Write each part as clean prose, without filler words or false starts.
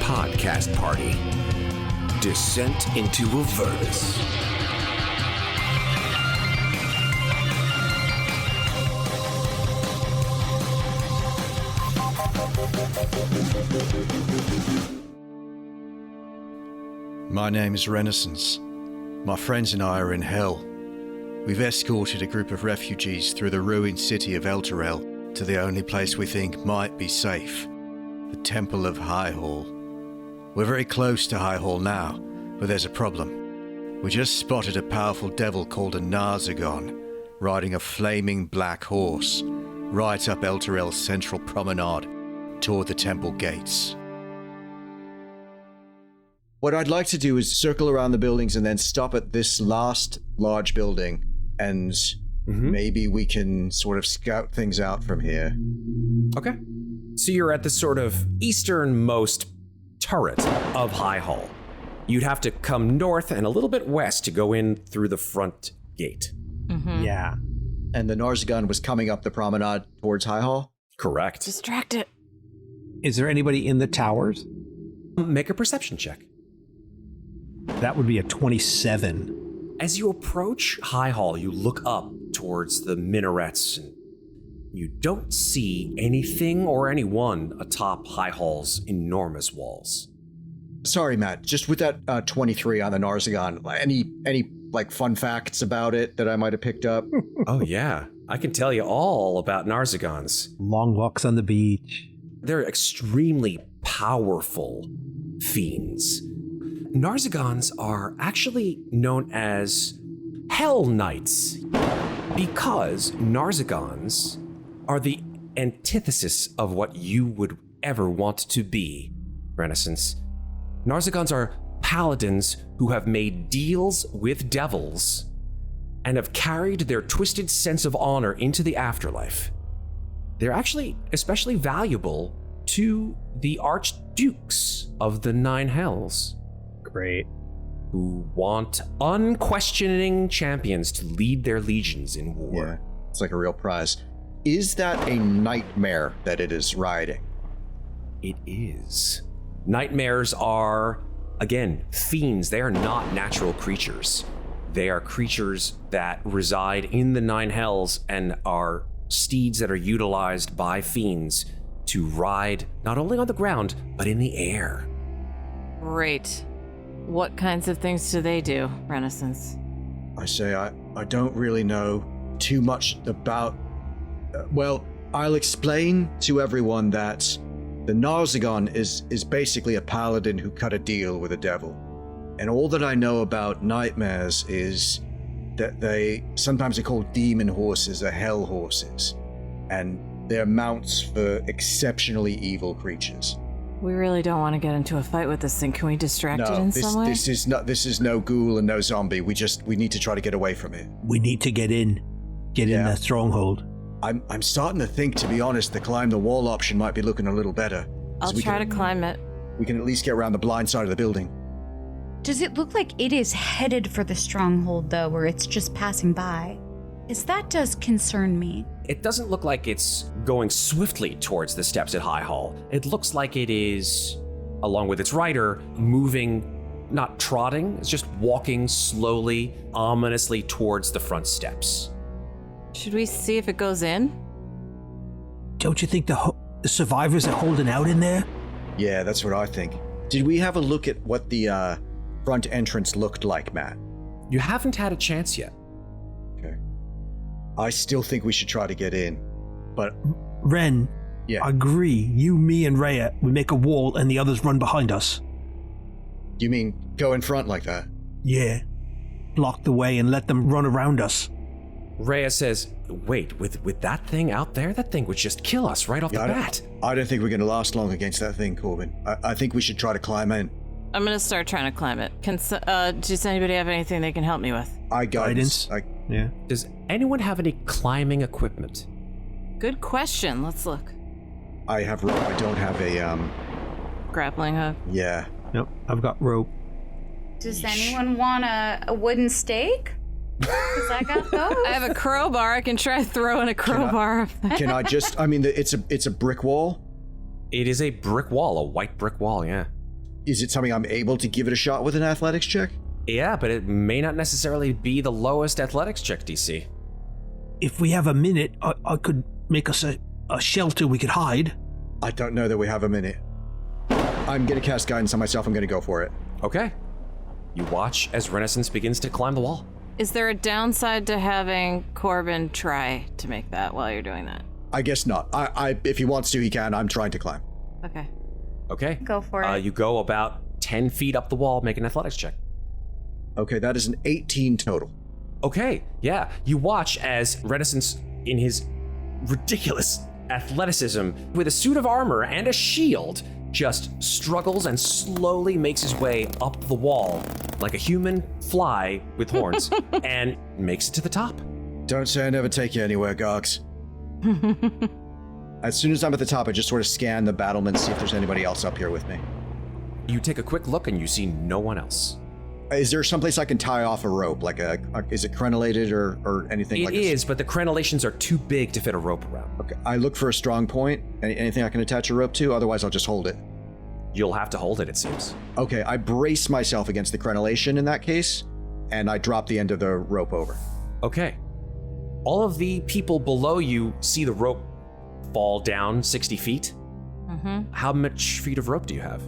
podcast party. Descent into Avernus. My name is Renascence. My friends and I are in hell. We've escorted a group of refugees through the ruined city of Elturel to the only place we think might be safe, the Temple of High Hall. We're very close to High Hall now, but there's a problem. We just spotted a powerful devil called a Narzagon, riding a flaming black horse, right up Elturel's central promenade toward the temple gates. What I'd like to do is circle around the buildings and then stop at this last large building, and maybe we can sort of scout things out from here. Okay. So you're at the sort of easternmost turret of High Hall. You'd have to come north and a little bit west to go in through the front gate. Yeah. And the Narzagon was coming up the promenade towards High Hall? Correct. Distract it. Is there anybody in the towers? Make a perception check. That would be a 27. As you approach High Hall, you look up towards the minarets, and you don't see anything or anyone atop High Hall's enormous walls. Sorry, Matt, just with that 23 on the Narzagon, any like fun facts about it that I might have picked up? Oh yeah, I can tell you all about Narzagons. Long walks on the beach. They're extremely powerful fiends. Narzagons are actually known as Hell Knights because Narzagons are the antithesis of what you would ever want to be, Renascence. Narzagons are paladins who have made deals with devils and have carried their twisted sense of honor into the afterlife. They're actually especially valuable to the archdukes of the Nine Hells. Great. Who want unquestioning champions to lead their legions in war. Yeah, it's like a real prize. Is that a nightmare that it is riding? It is. Nightmares are, again, fiends. They are not natural creatures. They are creatures that reside in the Nine Hells and are steeds that are utilized by fiends to ride not only on the ground, but in the air. Great. What kinds of things do they do, Renascence? I say I don't really know too much about... well, I'll explain to everyone that the Narzagon is basically a paladin who cut a deal with the devil. And all that I know about nightmares is that sometimes they're called demon horses or hell horses. And they're mounts for exceptionally evil creatures. We really don't want to get into a fight with this thing. Can we distract it in some way? This is no ghoul and no zombie. We need to try to get away from it. We need to get in the stronghold. I'm starting to think, to be honest, the climb the wall option might be looking a little better. I'll try to climb it. We can at least get around the blind side of the building. Does it look like it is headed for the stronghold, though, or it's just passing by? Because that does concern me. It doesn't look like it's going swiftly towards the steps at High Hall. It looks like it is, along with its rider, moving, not trotting, it's just walking slowly, ominously towards the front steps. Should we see if it goes in? Don't you think the survivors are holding out in there? Yeah, that's what I think. Did we have a look at what the front entrance looked like, Matt? You haven't had a chance yet. Okay. I still think we should try to get in, but... Ren, yeah. Agree. You, me, and Reya, we make a wall and the others run behind us. You mean go in front like that? Yeah. Block the way and let them run around us. Reya says, wait, with that thing out there, that thing would just kill us right off the bat. I don't think we're going to last long against that thing, Corbin. I think we should try to climb in. I'm going to start trying to climb it. Does anybody have anything they can help me with? Guidance. Yeah. Does anyone have any climbing equipment? Good question. Let's look. I have rope. I don't have a, Grappling hook? Yeah. Nope, I've got rope. Does anyone want a wooden stake? Because I got those. I have a crowbar. I can try throwing a crowbar up there. Can I just... I mean, it's a brick wall? It is a brick wall, a white brick wall, yeah. Is it something I'm able to give it a shot with an athletics check? Yeah, but it may not necessarily be the lowest athletics check DC. If we have a minute, I could make us a shelter we could hide. I don't know that we have a minute. I'm going to cast guidance on myself. I'm going to go for it. Okay. You watch as Renascence begins to climb the wall. Is there a downside to having Corbin try to make that while you're doing that? I guess not. If he wants to, he can. I'm trying to climb. Okay. Okay. Go for it. You go about 10 feet up the wall, make an athletics check. Okay, that is an 18 total. Okay, yeah. You watch as Renascence, in his ridiculous athleticism, with a suit of armor and a shield, just struggles and slowly makes his way up the wall like a human fly with horns and makes it to the top. Don't say I never take you anywhere, Gogs. As soon as I'm at the top, I just sort of scan the battlements, see if there's anybody else up here with me. You take a quick look and you see no one else. Is there someplace I can tie off a rope? Like is it crenellated or anything like that? It is, but the crenellations are too big to fit a rope around. Okay, I look for a strong point. Anything I can attach a rope to? Otherwise, I'll just hold it. You'll have to hold it, it seems. Okay, I brace myself against the crenellation in that case, and I drop the end of the rope over. Okay. All of the people below you see the rope fall down 60 feet. Mm-hmm. How much feet of rope do you have?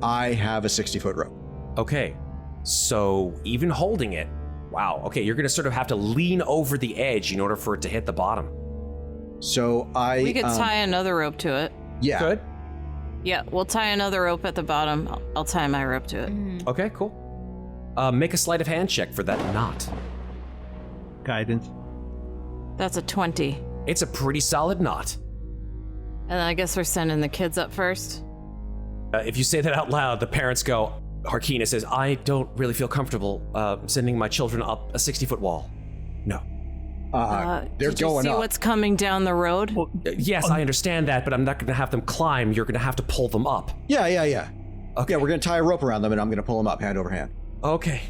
I have a 60-foot rope. Okay, so even holding it, wow, okay, you're gonna sort of have to lean over the edge in order for it to hit the bottom. So We could tie another rope to it. Yeah. Good. Yeah, we'll tie another rope at the bottom. I'll tie my rope to it. Okay, cool. Make a sleight of hand check for that knot. Guidance. That's a 20. It's a pretty solid knot. And I guess we're sending the kids up first. If you say that out loud, the parents go, Harkeena says, I don't really feel comfortable sending my children up a 60-foot wall. No. They're did you going see up. what's coming down the road? Yes, I understand that, but I'm not going to have them climb. You're going to have to pull them up. Yeah. Okay. Yeah, we're going to tie a rope around them, and I'm going to pull them up hand over hand. Okay,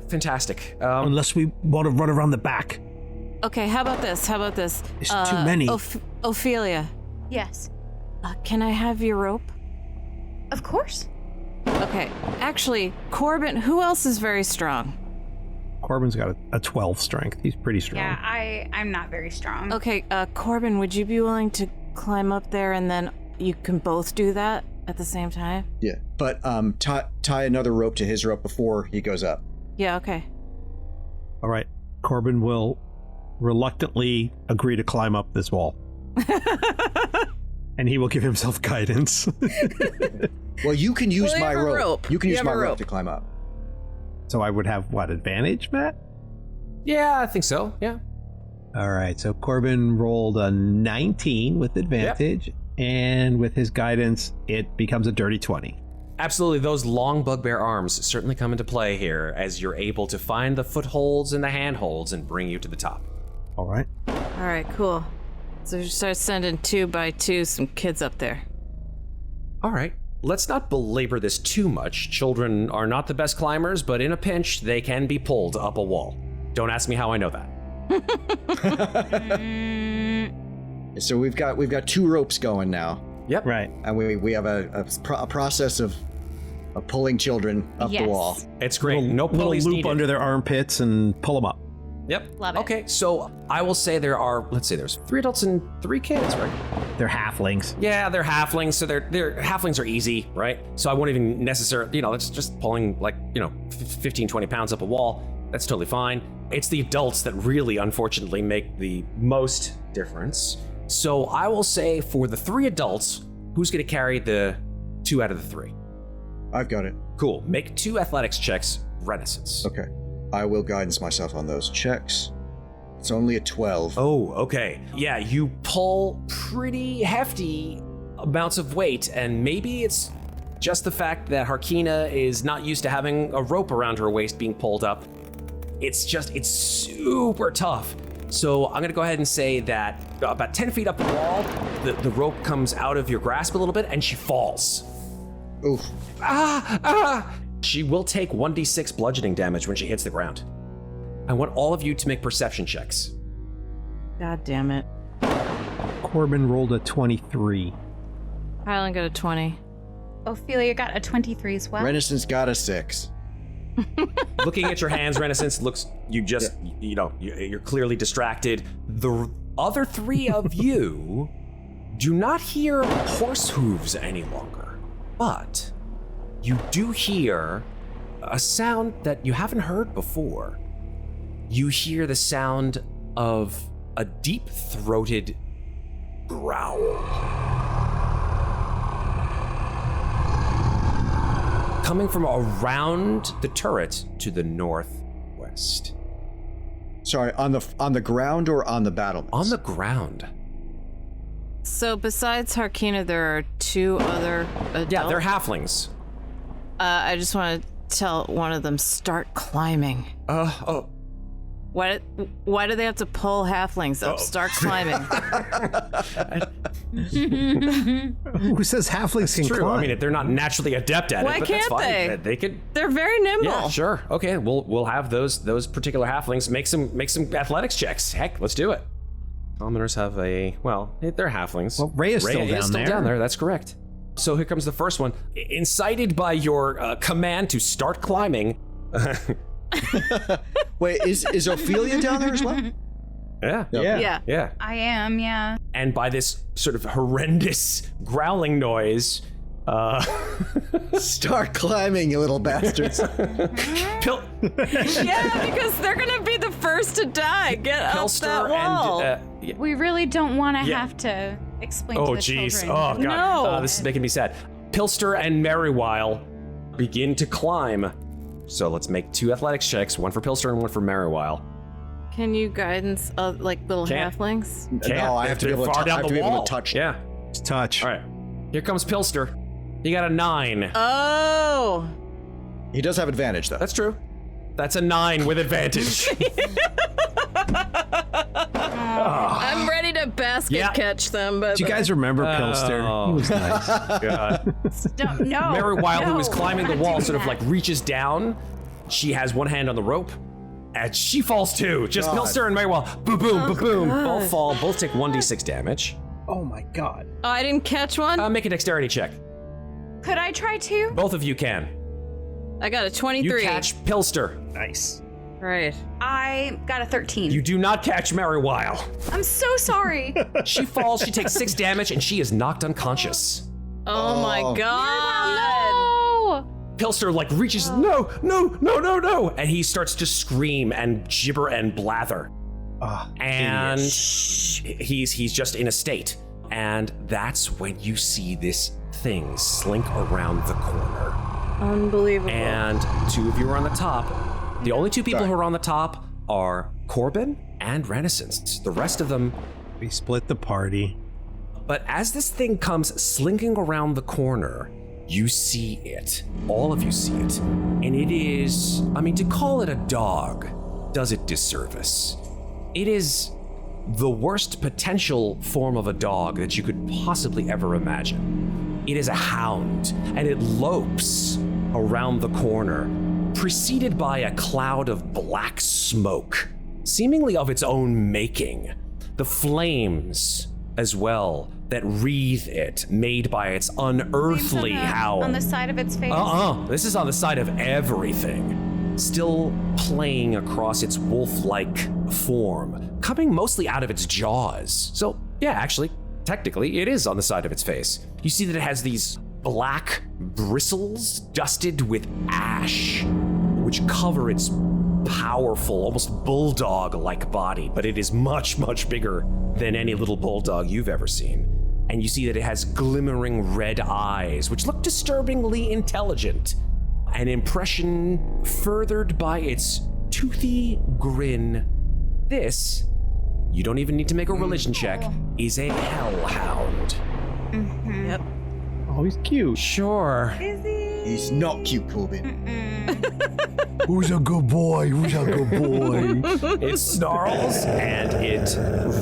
fantastic. Unless we want to run around the back. Okay, how about this? There's too many. Ophelia, Yes. can I have your rope? Of course. Okay, actually, Corbin, who else is very strong? Corbin's got a 12 strength. He's pretty strong. Yeah, I'm not very strong. Okay, Corbin, would you be willing to climb up there and then you can both do that at the same time? Yeah, but tie another rope to his rope before he goes up. Yeah, okay. All right. Corbin will reluctantly agree to climb up this wall. And he will give himself guidance. Well, you can use Well, my you have a rope. rope. You can You use have my a rope rope. to climb up. So I would have, what, advantage, Matt? Yeah, I think so, yeah. All right, so Corbin rolled a 19 with advantage, and with his guidance, it becomes a dirty 20. Absolutely, those long bugbear arms certainly come into play here as you're able to find the footholds and the handholds and bring you to the top. All right. All right, cool. So just start sending 2 by 2 some kids up there. All right, let's not belabor this too much. Children are not the best climbers, but in a pinch, they can be pulled up a wall. Don't ask me how I know that. So we've got 2 ropes going now, Yep. Right. and we have a process of pulling children up the wall. It's great. No Little pulleys loop needed. under their armpits and pull them up. Yep. Love it. Okay, so I will say there's 3 adults and 3 kids, right? They're halflings. Yeah, they're halflings, so they're halflings are easy, right? So I won't even necessarily, it's just pulling 15, 20 pounds up a wall. That's totally fine. It's the adults that really, unfortunately, make the most difference. So I will say for the 3 adults, who's going to carry the 2 out of the 3? I've got it. Cool. Make 2 athletics checks, Renascence. Okay. I will guidance myself on those checks. It's only a 12. Oh, okay. Yeah, you pull pretty hefty amounts of weight, and maybe it's just the fact that Harkeena is not used to having a rope around her waist being pulled up. It's super tough. So I'm gonna go ahead and say that about 10 feet up the wall, the rope comes out of your grasp a little bit, and she falls. Oof. She will take 1d6 bludgeoning damage when she hits the ground. I want all of you to make perception checks. God damn it. Corbin rolled a 23. Hylan got a 20. Ophelia got a 23 as well. Renascence got a 6. Looking at your hands, Renascence you're clearly distracted. The other 3 of you do not hear horse hooves any longer, but you do hear a sound that you haven't heard before. You hear the sound of a deep-throated growl coming from around the turret to the northwest. Sorry, on the ground or on the battlements? On the ground. So besides Harkeena, there are 2 other adults? Yeah, they're halflings. I just want to tell one of them, start climbing. Why do they have to pull halflings up? Start climbing. Who says halflings can True. climb? I mean, they're not naturally adept at Why it, but can't that's fine. they? They could. They're very nimble. Yeah, sure. Okay, we'll have those particular halflings make some athletics checks. Heck, let's do it. Commoners have they're halflings. Well, Reya's still down there. That's correct. So here comes the first one. Incited by your command to start climbing. Wait, is Ophelia down there as well? Yeah. I am, yeah. And by this sort of horrendous growling noise, Start climbing, you little bastards. Yeah, because they're gonna be the first to die. Get up that wall. And We really don't want to have to explain to the children. Oh, God. No. This is making me sad. Pilster and Merriwile begin to climb. So let's make 2 athletics checks, one for Pilster and one for Merriwile. Can you guidance like little halflings? No, I have to be able to touch. Yeah. Just touch. All right. Here comes Pilster. He got a 9. Oh. He does have advantage, though. That's true. That's a 9 with advantage. I'm ready to basket catch them, but Do you guys remember Pilster? He was nice. God. No. Merriwile, who is climbing the we're not wall, doing sort of that. like reaches down. She has one hand on the rope, and she falls too. Just Pilster and Merriwile, boom, boom, boom, both fall. Both take 1d6 damage. Oh my God. Oh, I didn't catch one? Make a dexterity check. Could I try to? Both of you can. I got a 23. You catch Pilster. Nice. Right. I got a 13. You do not catch Merriwile. I'm so sorry. She falls, she takes 6 damage, and she is knocked unconscious. Oh my God. No. Pilster like reaches, no, and he starts to scream and gibber and blather. And he's just in a state. And that's when you see this thing slink around the corner. Unbelievable. And 2 of you are on the top. The only 2 people who are on the top are Corbin and Renascence. The rest of them... We split the party. But as this thing comes slinking around the corner, you see it. All of you see it. And it is... I mean, to call it a dog does it disservice. It is the worst potential form of a dog that you could possibly ever imagine. It is a hound, and it lopes around the corner, preceded by a cloud of black smoke, seemingly of its own making. The flames, as well, that wreathe it, made by its unearthly howl. On the side of its face? This is on the side of everything. Still playing across its wolf-like form, coming mostly out of its jaws. So, yeah, actually, technically, it is on the side of its face. You see that it has these black bristles dusted with ash, which cover its powerful, almost bulldog-like body, but it is much, much bigger than any little bulldog you've ever seen. And you see that it has glimmering red eyes, which look disturbingly intelligent. An impression furthered by its toothy grin. This, you don't even need to make a religion check, is a hellhound. Mm-hmm. Yep. Oh, he's cute. Sure. Is he? He's not cute, Corbin. Who's a good boy? Who's a good boy? It snarls and it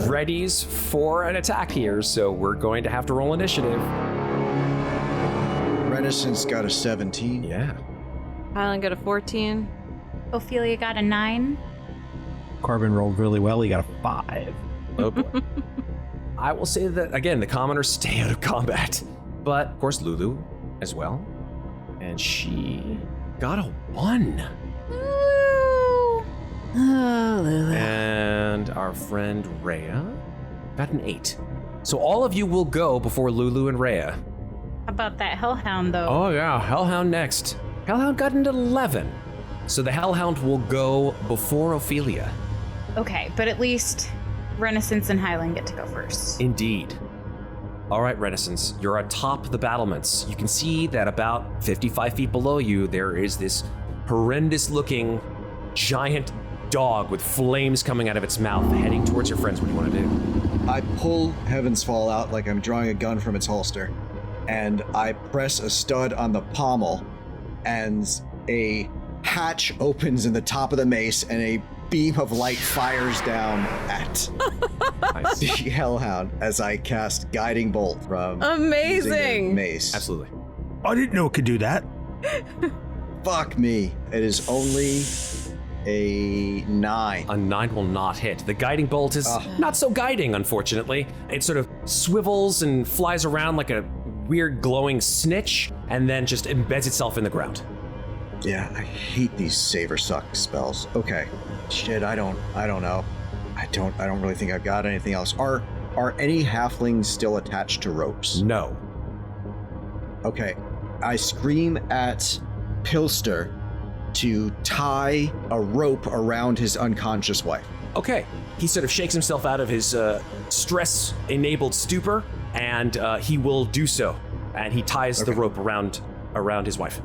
readies for an attack here, so we're going to have to roll initiative. Renascence got a 17. Yeah. Hylan got a 14. Ophelia got a 9. Corbin rolled really well. He got a 5. Oh boy. I will say that, again, the commoners stay out of combat. But, of course, Lulu, as well. And she got a 1. Oh, Lulu. And our friend Reya got an 8. So all of you will go before Lulu and Reya. How about that hellhound, though? Oh yeah, hellhound next. Hellhound got an 11. So the hellhound will go before Ofelia. Okay, but at least Renascence and Hylan get to go first. Indeed. All right, Renascence, you're atop the battlements. You can see that about 55 feet below you, there is this horrendous-looking giant dog with flames coming out of its mouth, heading towards your friends. What do you want to do? I pull Heaven's Fall out like I'm drawing a gun from its holster, and I press a stud on the pommel, and a hatch opens in the top of the mace, and a beam of light fires down at the hellhound as I cast Guiding Bolt from Amazing. using the mace. Absolutely. I didn't know it could do that. Fuck me. It is only a 9. A 9 will not hit. The guiding bolt is not so guiding, unfortunately. It sort of swivels and flies around like a weird glowing snitch, and then just embeds itself in the ground. Yeah, I hate these Savor Suck spells. Okay. Shit, I don't know. I don't really think I've got anything else. Are any halflings still attached to ropes? No. Okay. I scream at Pilster to tie a rope around his unconscious wife. Okay. He sort of shakes himself out of his stress-enabled stupor, and he will do so. And he ties the rope around his wife.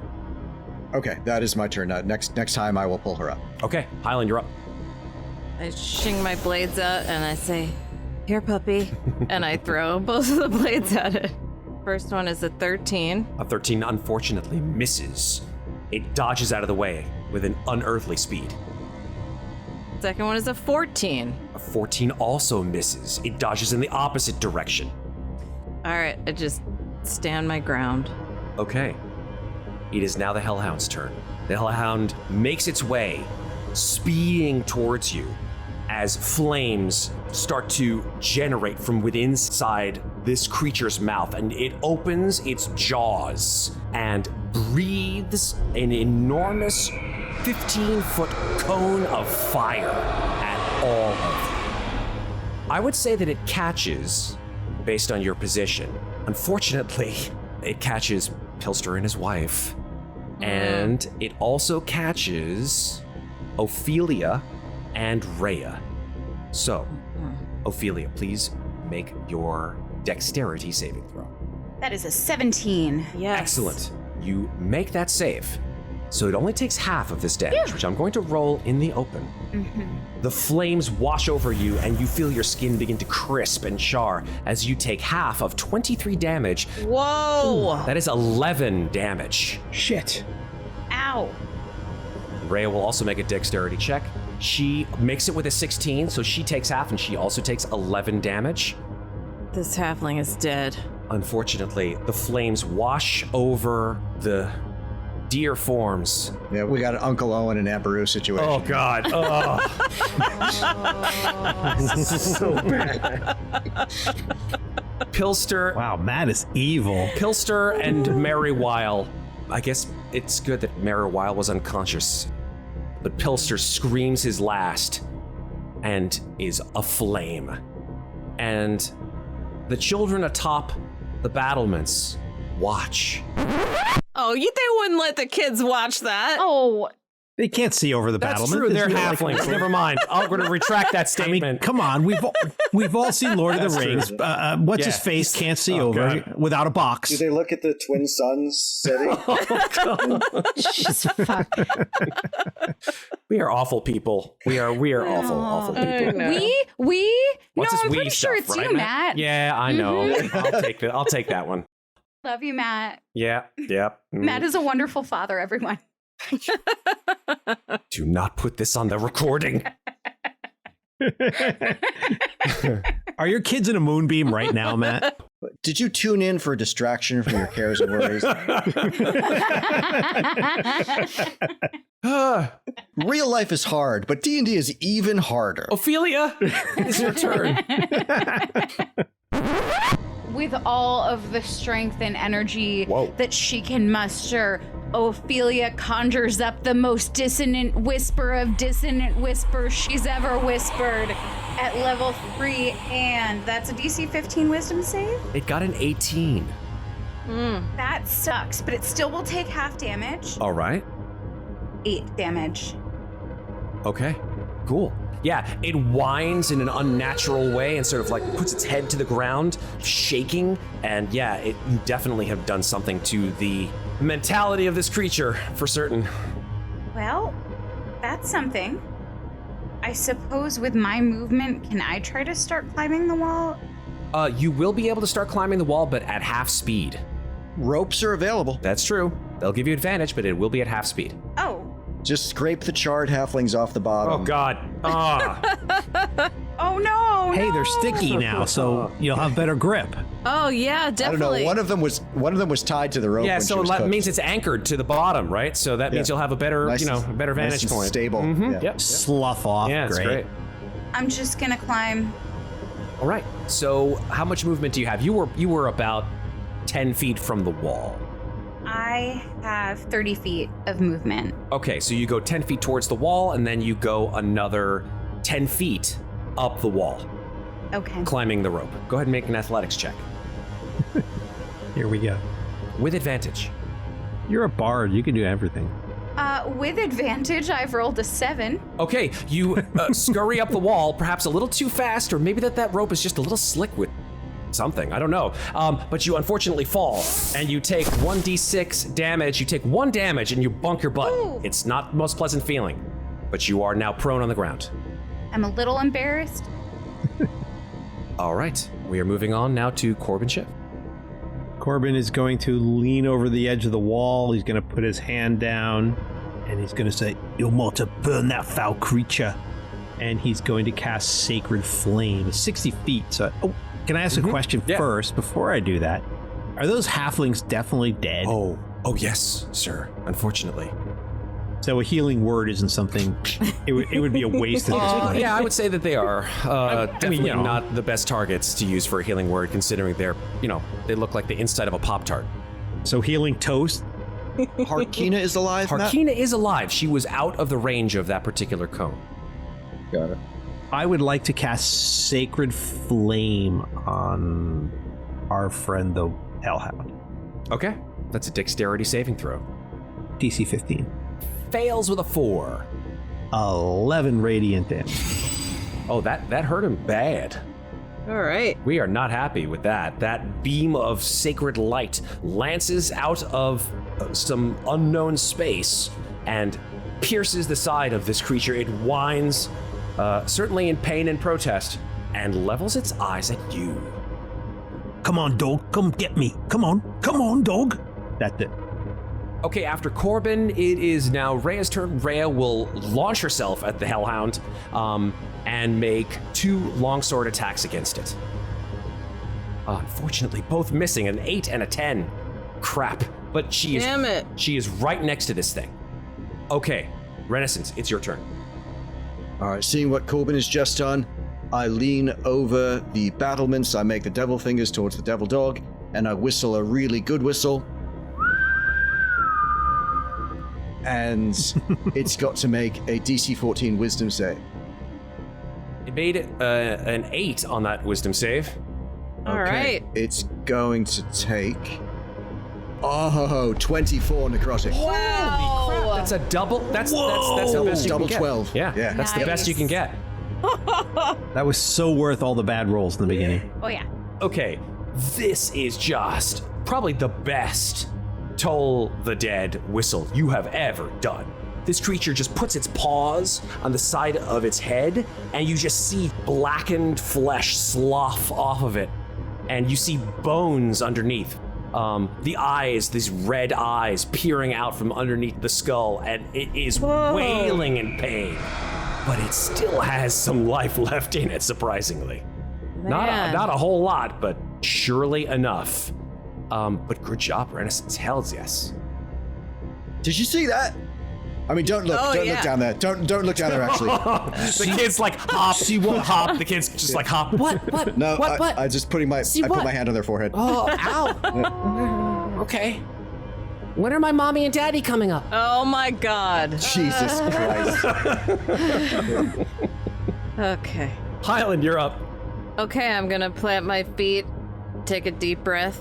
Okay, that is my turn. Next time I will pull her up. Okay, Hylan, you're up. I shing my blades out and I say, "Here, puppy," and I throw both of the blades at it. First one is a 13. A 13 unfortunately misses. It dodges out of the way with an unearthly speed. Second one is a 14. A 14 also misses. It dodges in the opposite direction. All right, I just stand my ground. Okay. It is now the Hellhound's turn. The Hellhound makes its way, speeding towards you as flames start to generate from within inside this creature's mouth, and it opens its jaws and breathes an enormous 15-foot cone of fire at all of you. I would say that it catches, based on your position. Unfortunately, it catches Pilster and his wife. And it also catches Ofelia and Reya. So, Ofelia, please make your dexterity saving throw. That is a 17. Yes. Excellent. You make that save. So it only takes half of this damage, which I'm going to roll in the open. The flames wash over you, and you feel your skin begin to crisp and char as you take half of 23 damage. Whoa! That is 11 damage. Shit. Ow. Reya will also make a dexterity check. She makes it with a 16, so she takes half, and she also takes 11 damage. This halfling is dead. Unfortunately, the flames wash over the deer forms. Yeah, we got an Uncle Owen and Aunt Beru situation. Oh, God. Oh. So bad. Pilster. Wow, Matt is evil. Pilster and Merriwile. I guess it's good that Merriwile was unconscious. But Pilster screams his last and is aflame. And the children atop the battlements watch. Oh, they wouldn't let the kids watch that. Oh, They can't see over the That's battlement. true, they're It's really halflings. Never mind. I'm going to retract that I statement. mean, come on. We've all seen Lord of the Rings. What's his face can't see over God. without a box. Do they look at the twin suns setting? just fuck. We are awful people. We are awful people. We? What's no, this I'm we pretty sure stuff, it's right, you, Matt. Yeah, I know. I'll take that one. Love you, Matt. Yeah. Matt is a wonderful father, everyone. Do not put this on the recording. Are your kids in a moonbeam right now, Matt? Did you tune in for a distraction from your cares and worries? Real life is hard, but D&D is even harder. Ofelia, it's your turn. with all of the strength and energy that she can muster, Ofelia conjures up the most dissonant whisper of dissonant whispers she's ever whispered at level 3, and that's a DC 15 wisdom save? It got an 18. That sucks, but it still will take half damage. All right. 8 damage. Okay, cool. Yeah, it whines in an unnatural way and sort of like puts its head to the ground, shaking. And yeah, you definitely have done something to the mentality of this creature, for certain. Well, that's something. I suppose with my movement, can I try to start climbing the wall? You will be able to start climbing the wall, but at half speed. Ropes are available. That's true. They'll give you advantage, but it will be at half speed. Oh. Just scrape the charred halflings off the bottom. Oh, God. Oh, no. Hey, they're sticky now, so you'll have better grip. Oh, yeah, definitely. I don't know. One of them was tied to the rope. Yeah, when so she was that cooked. means it's anchored to the bottom, right? So that means you'll have a better, Nice a better vantage nice and point. Stable. Mm-hmm. Yeah. Yep. Slough off. Yeah, it's great. I'm just gonna climb. All right. So how much movement do you have? You were about 10 feet from the wall. I have 30 feet of movement. Okay, so you go 10 feet towards the wall, and then you go another 10 feet up the wall, Okay. climbing the rope. Go ahead and make an athletics check. Here we go. With advantage. You're a bard. You can do everything. With advantage, I've rolled a 7. Okay, you scurry up the wall, perhaps a little too fast, or maybe that rope is just a little slick with something, I don't know. But you unfortunately fall, and you take 1d6 damage. You take 1 damage, and you bunk your butt. Ooh. It's not the most pleasant feeling, but you are now prone on the ground. I'm a little embarrassed. All right, we are moving on now to Corbin Shiv. Corbin is going to lean over the edge of the wall. He's going to put his hand down, and he's going to say, Ilmota, burn that foul creature. And he's going to cast Sacred Flame. It's 60 feet. So, can I ask a question first before I do that? Are those halflings definitely dead? Oh yes, sir. Unfortunately. So a healing word isn't something. It would be a waste of this place. Yeah, I would say that they are definitely you know. not the best targets to use for a healing word, considering they're, they look like the inside of a Pop-Tart. So healing toast. Harkeena is alive, Matt? Harkeena is alive. She was out of the range of that particular cone. Got it. I would like to cast Sacred Flame on our friend, the hellhound. Okay, that's a dexterity saving throw. DC 15. Fails with a 4. 11 radiant damage. Oh, that hurt him bad. All right. We are not happy with that. That beam of sacred light lances out of some unknown space and pierces the side of this creature. It whines, certainly in pain and protest, and levels its eyes at you. Come on, dog. Come get me. Come on, dog. That's it. Okay, after Corbin, it is now Reya's turn. Reya will launch herself at the hellhound and make 2 longsword attacks against it. Unfortunately, both missing, an 8 and a 10. Crap. But she is right next to this thing. Okay, Renascence, it's your turn. All right, seeing what Corbin has just done, I lean over the battlements, I make the devil fingers towards the devil dog, and I whistle a really good whistle. And it's got to make a DC 14 wisdom save. It made an 8 on that wisdom save. All right. It's going to take 24 necrotic. Wow. That's a double. That's the best you Double can get. 12. Yeah, that's the best you can get. That was so worth all the bad rolls in the beginning. Oh, yeah. Okay, this is just probably the best Toll the Dead whistle you have ever done. This creature just puts its paws on the side of its head, and you just see blackened flesh slough off of it, and you see bones underneath. The eyes, these red eyes peering out from underneath the skull, and it is wailing in pain. But it still has some life left in it, surprisingly. Not a whole lot, but surely enough. But good job, Renascence. Hells yes. Did you see that? I mean, don't look. Don't look down there. Don't look down there. Actually, The kid's like hop. See what? Hop. The kid's just like hop. What? no. What? I just put my hand on their forehead. Oh, ow. Okay. When are my mommy and daddy coming up? Oh my god. Jesus Christ. Okay. Hylan, you're up. Okay, I'm gonna plant my feet, take a deep breath,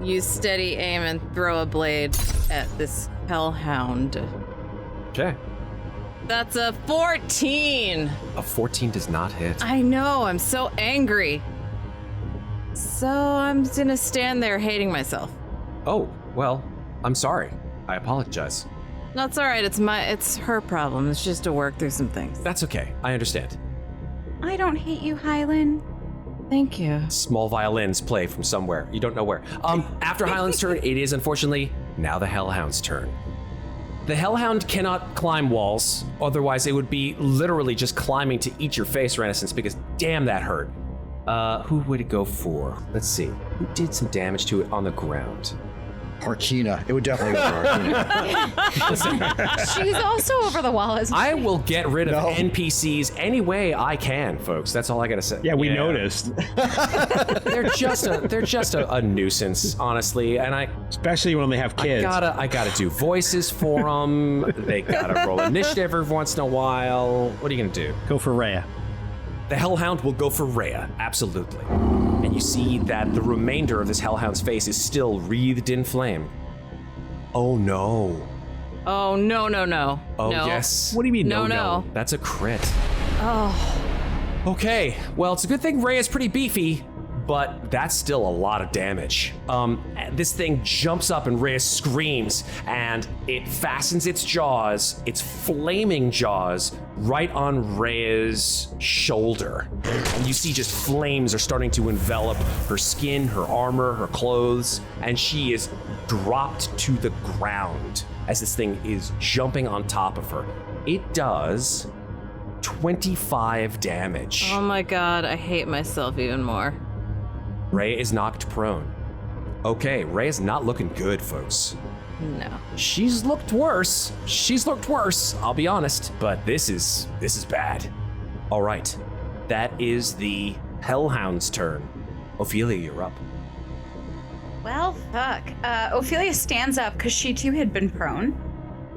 use steady aim, and throw a blade at this hellhound. Okay. That's a 14! A 14 does not hit. I know, I'm so angry. So I'm gonna stand there hating myself. Oh, well, I'm sorry. I apologize. That's alright, it's her problem. It's just to work through some things. That's okay. I understand. I don't hate you, Hylan. Thank you. Small violins play from somewhere. You don't know where. After Hylan's turn, it is unfortunately now the Hellhound's turn. The Hellhound cannot climb walls, otherwise it would be literally just climbing to eat your face, Renascence, because damn that hurt. Who would it go for? Let's see. Who did some damage to it on the ground? Harkeena. It would definitely go for Harkeena. Listen, She's also over the wall as I will get rid of NPCs any way I can, folks. That's all I gotta say. Yeah, we noticed. They're just a nuisance, honestly, and Especially when they have kids. I gotta do voices for them. They gotta roll initiative every once in a while. What are you gonna do? Go for Reya. The Hellhound will go for Reya, absolutely. And you see that the remainder of this Hellhound's face is still wreathed in flame. Oh no. Oh, no. Oh no. yes. What do you mean No. That's a crit. Oh. Okay, well, it's a good thing Reya's pretty beefy, but that's still a lot of damage. This thing jumps up and Reya screams, and it fastens its jaws, its flaming jaws, right on Reya's shoulder. And you see just flames are starting to envelop her skin, her armor, her clothes, and she is dropped to the ground as this thing is jumping on top of her. It does 25 damage. Oh my god, I hate myself even more. Reya is knocked prone. Okay, Reya's not looking good, folks. No. She's looked worse. I'll be honest, but this is bad. All right, that is the Hellhound's turn. Ofelia, you're up. Well, fuck. Ofelia stands up because she too had been prone.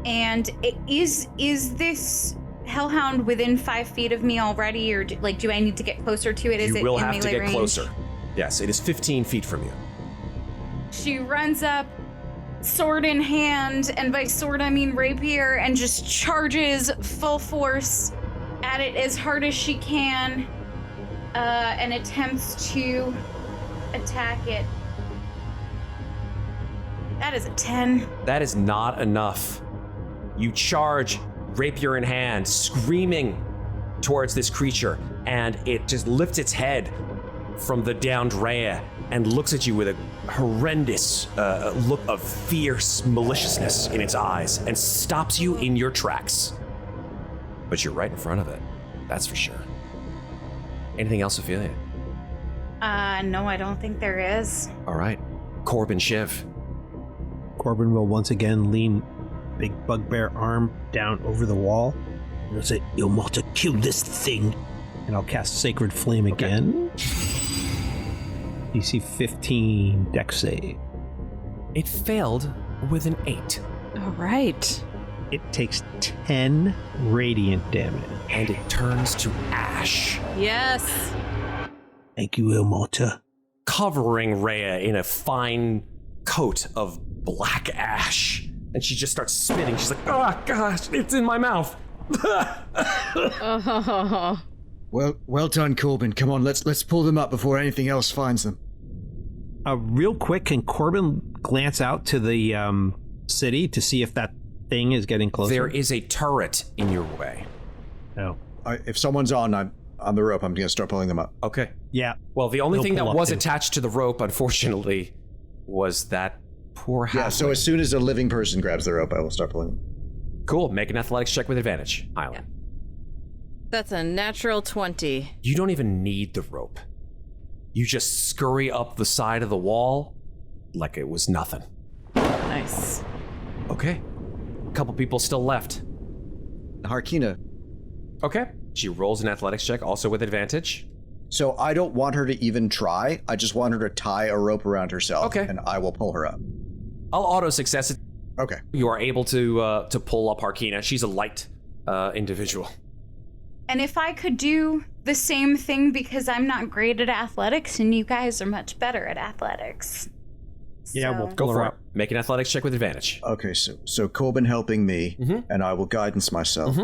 And is this hellhound within 5 feet of me already, or do I need to get closer to it? Is You it will in have to melee get range? closer. Yes, it is 15 feet from you. She runs up, sword in hand, and by sword I mean rapier, and just charges full force at it as hard as she can, and attempts to attack it. That is a 10. That is not enough. You charge, rapier in hand, screaming towards this creature, and it just lifts its head from the downed Reya and looks at you with a horrendous look of fierce maliciousness in its eyes and stops you in your tracks. But you're right in front of it, that's for sure. Anything else, Ofelia? No, I don't think there is. All right, Corbin, Shiv. Corbin will once again lean big bugbear arm down over the wall. And he'll say, "You must kill this thing." And I'll cast Sacred Flame again. DC 15 dex save. It failed with an 8. All right. It takes 10 radiant damage. And it turns to ash, Yes. Thank you, Ilmota. covering Reya in a fine coat of black ash. And she just starts spinning. She's like, oh gosh, it's in my mouth. Well done, Corbin. Come on, let's pull them up before anything else finds them. Real quick, can Corbin glance out to the city to see if that thing is getting closer? There is a turret in your way. Oh. If someone's on the rope, I'm going to start pulling them up. Okay. Yeah. Well, the only They'll thing that pull up was too. attached to the rope, unfortunately, was that poor halfling. Yeah, so as soon as a living person grabs the rope, I will start pulling them. Cool. Make an athletics check with advantage, Hylan. That's a natural 20. You don't even need the rope. You just scurry up the side of the wall like it was nothing. Nice. Okay. A couple people still left. Harkeena. Okay. She rolls an athletics check, also with advantage. So I don't want her to even try. I just want her to tie a rope around herself. Okay. And I will pull her up. I'll auto success it. Okay. You are able to pull up Harkeena. She's a light individual. And if I could do the same thing, because I'm not great at athletics and you guys are much better at athletics. Yeah, So- we'll Go pull for her it. up. Make an athletics check with advantage. Okay, so Corbin helping me, and I will guidance myself.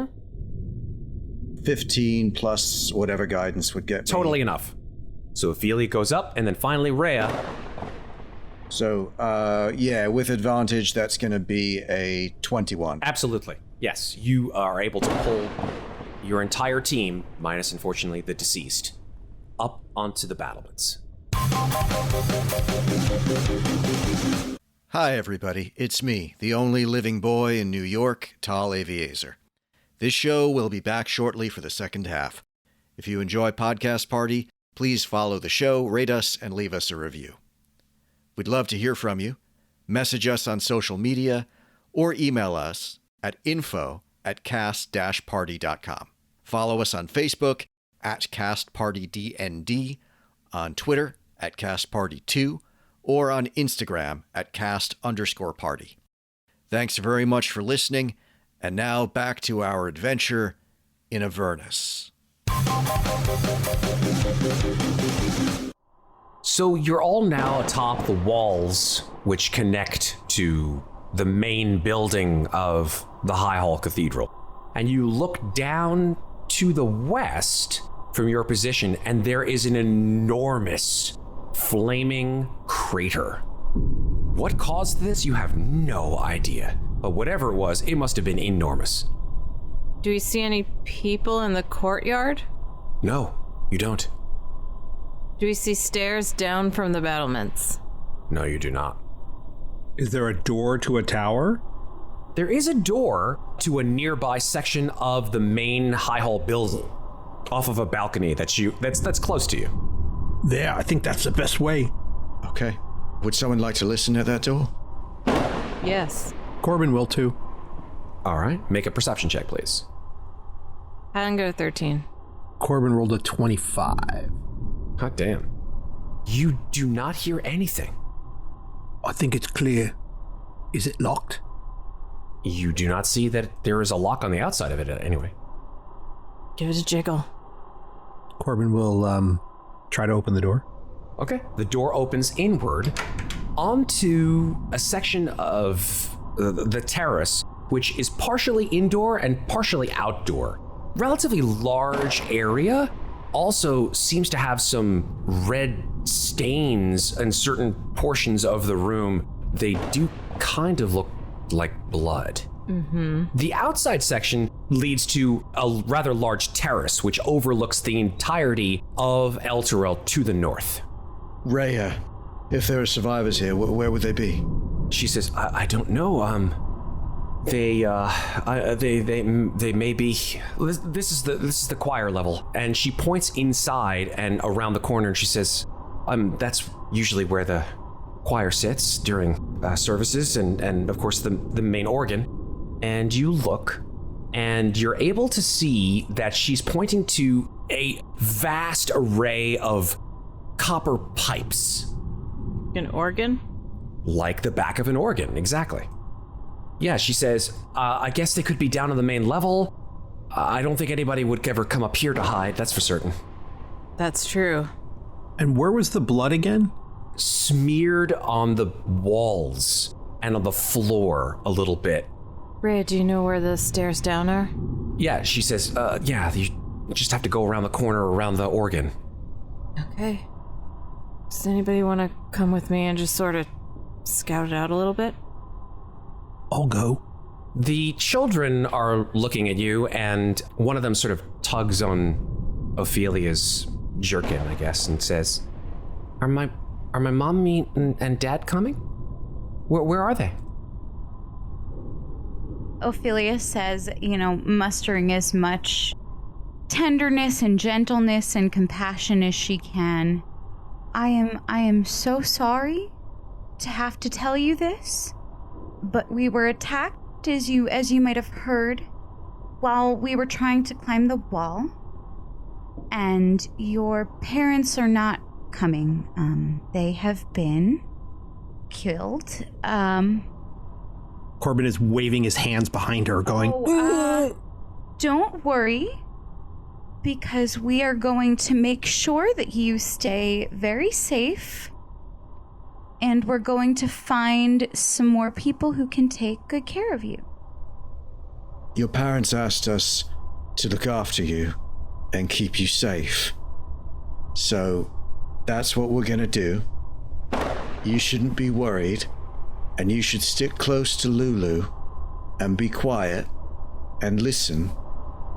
15 plus whatever guidance would get me. Totally enough. So Ofelia goes up, and then finally Reya. So, with advantage, that's going to be a 21. Absolutely. Yes, you are able to pull your entire team, minus, unfortunately, the deceased, up onto the battlements. Hi, everybody. It's me, the only living boy in New York, Tal Aviezer. This show will be back shortly for the second half. If you enjoy Podcast Party, please follow the show, rate us, and leave us a review. We'd love to hear from you. Message us on social media or email us at info@cast-party.com. Follow us on Facebook @CastPartyDND, on Twitter @CastParty2, or on Instagram @cast_party. Thanks very much for listening, and now back to our adventure in Avernus. So you're all now atop the walls which connect to the main building of the High Hall Cathedral. And you look down to the west from your position, and there is an enormous flaming crater. What caused this? You have no idea. But whatever it was, it must have been enormous. Do we see any people in the courtyard? No, you don't. Do we see stairs down from the battlements? No, you do not. Is there a door to a tower? There is a door to a nearby section of the main High Hall building, off of a balcony that's close to you. There, I think that's the best way. Okay. Would someone like to listen at that door? Yes. Corbin will too. All right, make a perception check, please. I got a 13. Corbin rolled a 25. God damn. You do not hear anything. I think it's clear. Is it locked? You do not see that there is a lock on the outside of it anyway. Give it a jiggle. Corbin will try to open the door. Okay. The door opens inward onto a section of the terrace, which is partially indoor and partially outdoor. Relatively large area. Also seems to have some red stains in certain portions of the room. They do kind of look like blood. The outside section leads to a rather large terrace, which overlooks the entirety of Elturel to the north. Reya, if there are survivors here, where would they be? She says, I don't know. They may be. This is the choir level, and she points inside and around the corner, and she says, that's usually where the choir sits during services, and of course the main organ. And you look, and you're able to see that she's pointing to a vast array of copper pipes. An organ? Like the back of an organ, exactly. Yeah, she says, I guess they could be down on the main level. I don't think anybody would ever come up here to hide, that's for certain. That's true. And where was the blood again? Smeared on the walls and on the floor a little bit. Reya, do you know where the stairs down are? Yeah, she says, you just have to go around the corner around the organ. Okay. Does anybody want to come with me and just sort of scout it out a little bit? I'll go. The children are looking at you, and one of them sort of tugs on Ophelia's jerkin, I guess, and says, Are my mommy and dad coming? Where are they? Ofelia says, mustering as much tenderness and gentleness and compassion as she can. I am so sorry to have to tell you this, but we were attacked, as you might have heard, while we were trying to climb the wall, and your parents are not coming. They have been killed. Corbin is waving his hands behind her, going, Don't worry, because we are going to make sure that you stay very safe, and we're going to find some more people who can take good care of you. Your parents asked us to look after you and keep you safe. So that's what we're gonna do. You shouldn't be worried, and you should stick close to Lulu and be quiet and listen,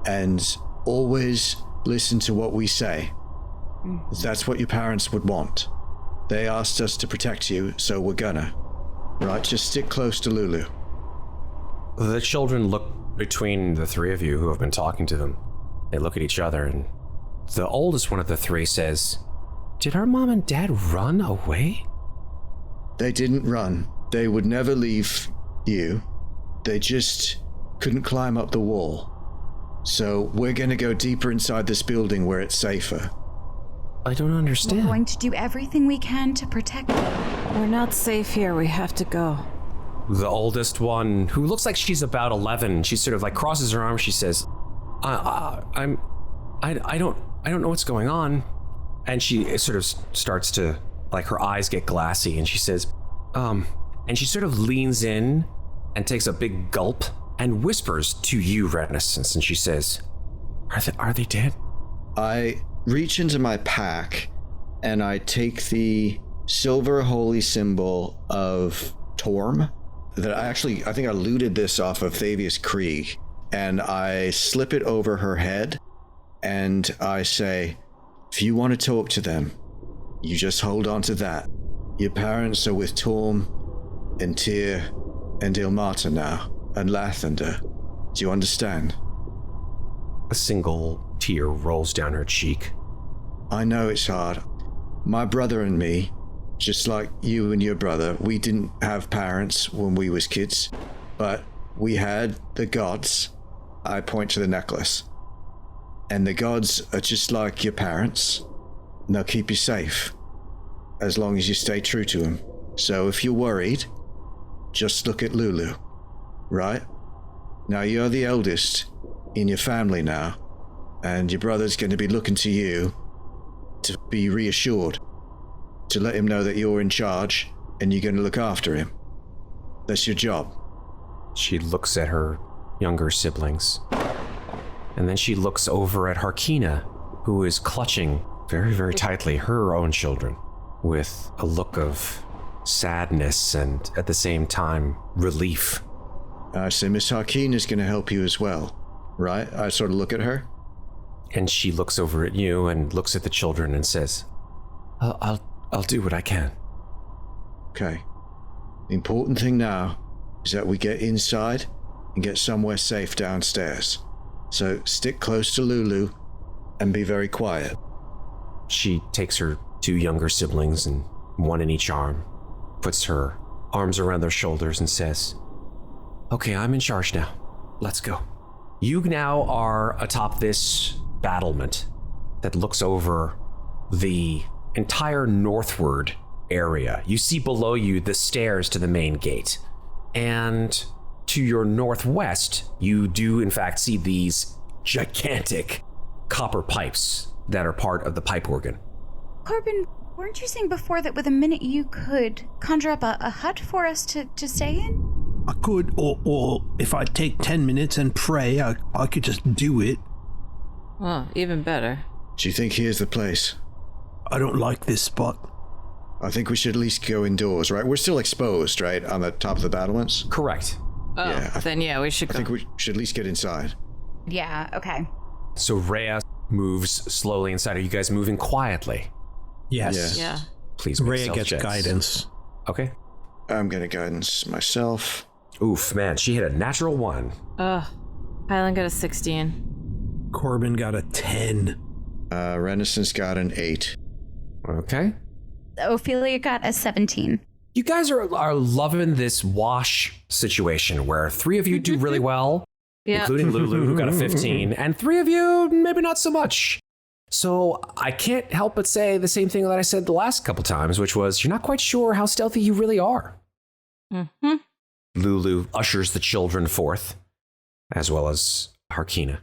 and always listen to what we say. That's what your parents would want. They asked us to protect you, so we're gonna. Right, just stick close to Lulu. The children look between the three of you who have been talking to them. They look at each other, and the oldest one of the three says, "Did our mom and dad run away?" They didn't run. They would never leave you. They just couldn't climb up the wall. So we're gonna go deeper inside this building where it's safer. I don't understand. We're going to do everything we can to protect you. We're not safe here. We have to go. The oldest one, who looks like she's about 11, she sort of like crosses her arms. She says, I don't know what's going on. And she sort of starts to, like, her eyes get glassy, and she says, and she sort of leans in and takes a big gulp and whispers to you, Renascence, and she says, are they dead? I reach into my pack and I take the silver holy symbol of Torm that I think I looted this off of Thavius Krieg, and I slip it over her head and I say, if you want to talk to them, you just hold on to that. Your parents are with Torm and Tyr and Ilmata now, and Lathander. Do you understand? A single tear rolls down her cheek. I know it's hard. My brother and me, just like you and your brother, we didn't have parents when we was kids, but we had the gods. I point to the necklace. And the gods are just like your parents. And they'll keep you safe, as long as you stay true to them. So if you're worried, just look at Lulu, right? Now you're the eldest in your family now, and your brother's going to be looking to you to be reassured, to let him know that you're in charge and you're going to look after him. That's your job. She looks at her younger siblings, and then she looks over at Harkeena, who is clutching very, very tightly her own children with a look of sadness and at the same time relief. I say, Miss Harkeena is going to help you as well, right? I sort of look at her. And she looks over at you and looks at the children and says, I'll do what I can. Okay. The important thing now is that we get inside and get somewhere safe downstairs. So stick close to Lulu and be very quiet. She takes her two younger siblings, and one in each arm, puts her arms around their shoulders and says, okay, I'm in charge now. Let's go. You now are atop this battlement that looks over the entire northward area. You see below you the stairs to the main gate. And to your northwest, you do in fact see these gigantic copper pipes that are part of the pipe organ. Corbin, weren't you saying before that with a minute you could conjure up a hut for us to stay in? I could, or if I take 10 minutes and pray, I could just do it. Well, even better. Do you think here's the place? I don't like this spot. I think we should at least go indoors, right? We're still exposed, right? On the top of the battlements? Correct. Oh, Yeah, then yeah, we should I go. think we should at least get inside. Yeah, okay. So Reya moves slowly inside. Are you guys moving quietly? Yes. Yeah. Please make Reya stealth gets checks. guidance. Okay. I'm gonna guidance myself. Oof, man, she hit a natural 1. Hylan got a 16. Corbin got a 10. Renascence got an 8. Okay. Ofelia got a 17. You guys are loving this wash situation where 3 of you do really well, including Lulu, who got a 15, and 3 of you, maybe not so much. So I can't help but say the same thing that I said the last couple times, which was, you're not quite sure how stealthy you really are. Mm-hmm. Lulu ushers the children forth, as well as Harkeena,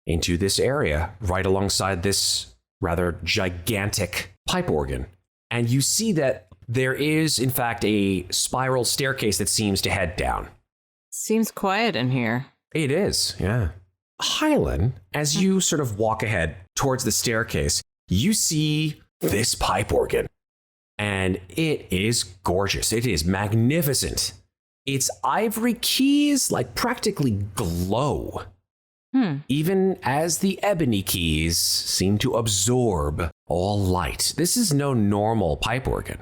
into this area right alongside this rather gigantic pipe organ. And you see that there is, in fact, a spiral staircase that seems to head down. Seems quiet in here. It is, yeah. Hylan, as you sort of walk ahead towards the staircase, you see this pipe organ. And it is gorgeous. It is magnificent. Its ivory keys like practically glow. Even as the ebony keys seem to absorb all light. This is no normal pipe organ.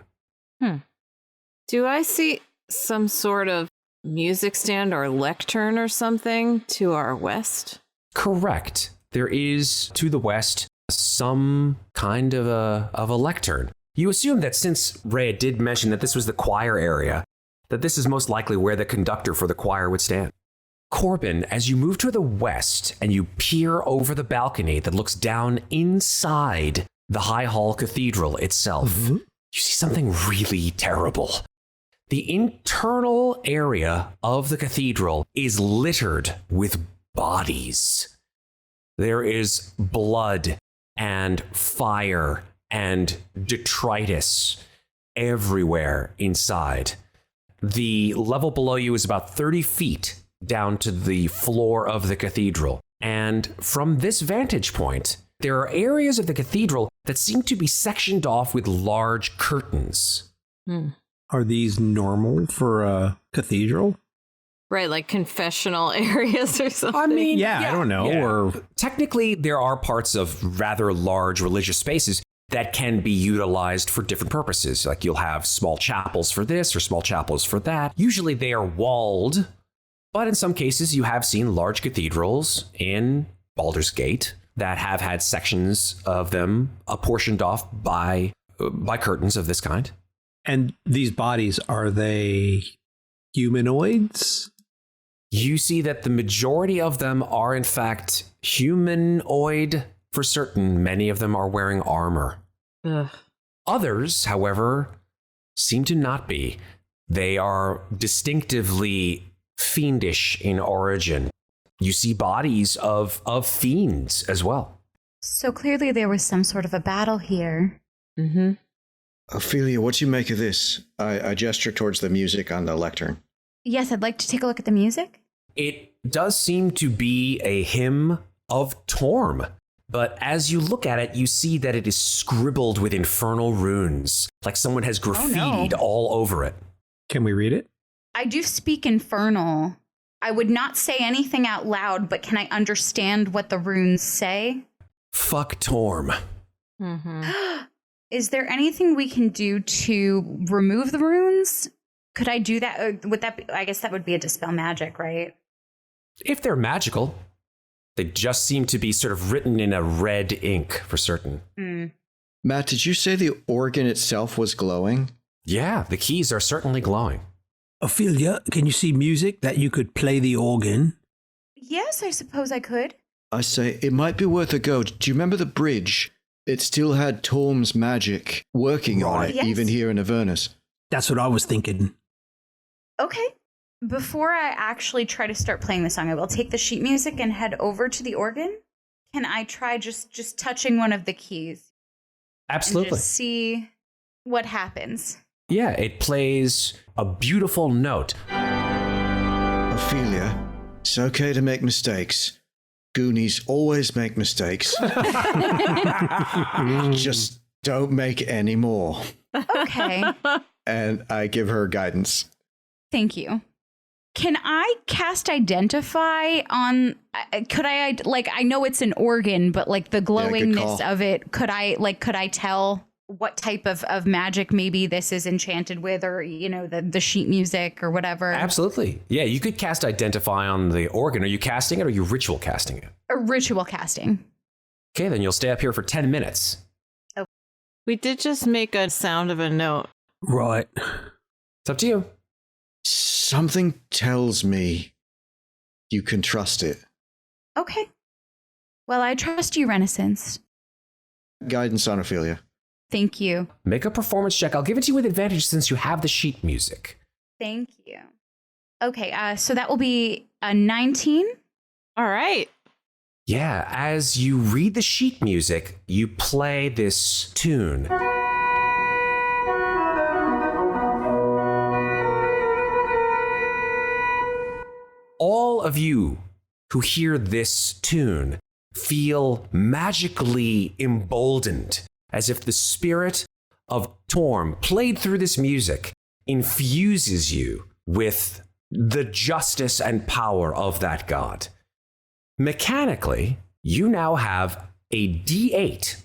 Do I see some sort of music stand or lectern or something to our west? Correct. There is, to the west, some kind of a lectern. You assume that since Reya did mention that this was the choir area, that this is most likely where the conductor for the choir would stand. Corbin, as you move to the west and you peer over the balcony that looks down inside the High Hall Cathedral itself, you see something really terrible. The internal area of the cathedral is littered with bodies. There is blood and fire and detritus everywhere inside. The level below you is about 30 feet down to the floor of the cathedral. And from this vantage point, there are areas of the cathedral that seem to be sectioned off with large curtains. Are these normal for a cathedral? Right, like confessional areas or something. I mean, I don't know. Yeah. Or technically, there are parts of rather large religious spaces that can be utilized for different purposes. Like you'll have small chapels for this or small chapels for that. Usually they are walled, but in some cases you have seen large cathedrals in Baldur's Gate that have had sections of them apportioned off by curtains of this kind. And these bodies, are they humanoids? You see that the majority of them are in fact humanoid for certain. Many of them are wearing armor. Ugh. Others, however, seem to not be. They are distinctively fiendish in origin. You see bodies of fiends as well. So clearly there was some sort of a battle here. Mm-hmm. Ofelia, what do you make of this? I gesture towards the music on the lectern. Yes, I'd like to take a look at the music. It does seem to be a hymn of Torm, but as you look at it, you see that it is scribbled with infernal runes, like someone has graffitied all over it. Can we read it? I do speak infernal. I would not say anything out loud, but can I understand what the runes say? Fuck Torm. Mm-hmm. Is there anything we can do to remove the runes? Could I do that? Would that be, I guess that would be a dispel magic, right? If they're magical, they just seem to be sort of written in a red ink for certain. Matt, did you say the organ itself was glowing? Yeah, the keys are certainly glowing. Ofelia, can you see music that you could play the organ? Yes, I suppose I could. I say, it might be worth a go. Do you remember the bridge? It still had Torm's magic working on it, Yes. even here in Avernus. That's what I was thinking. Okay. Before I actually try to start playing the song, I will take the sheet music and head over to the organ. Can I try just touching one of the keys? Absolutely. And just see what happens. Yeah, it plays a beautiful note. Ofelia, it's okay to make mistakes. Goonies always make mistakes. Just don't make any more. Okay. And I give her guidance. Thank you. Can I cast Identify on, could I, like, I know it's an organ, but like the glowingness of it, could I tell what type of magic maybe this is enchanted with, or, you know, the sheet music or whatever? Absolutely. Yeah, you could cast Identify on the organ. Are you casting it or are you ritual casting it? A ritual casting. Okay, then you'll stay up here for 10 minutes. We did just make a sound of a note. Right. It's up to you. Something tells me You can trust it. Okay. Well, I trust you, Renascence. Guidance on Ofelia. Thank you. Make a performance check. I'll give it to you with advantage since you have the sheet music. Thank you. Okay, so that will be a 19. All right. Yeah, as you read the sheet music, you play this tune. All of you who hear this tune feel magically emboldened, as if the spirit of Torm played through this music infuses you with the justice and power of that god. Mechanically, you now have a D8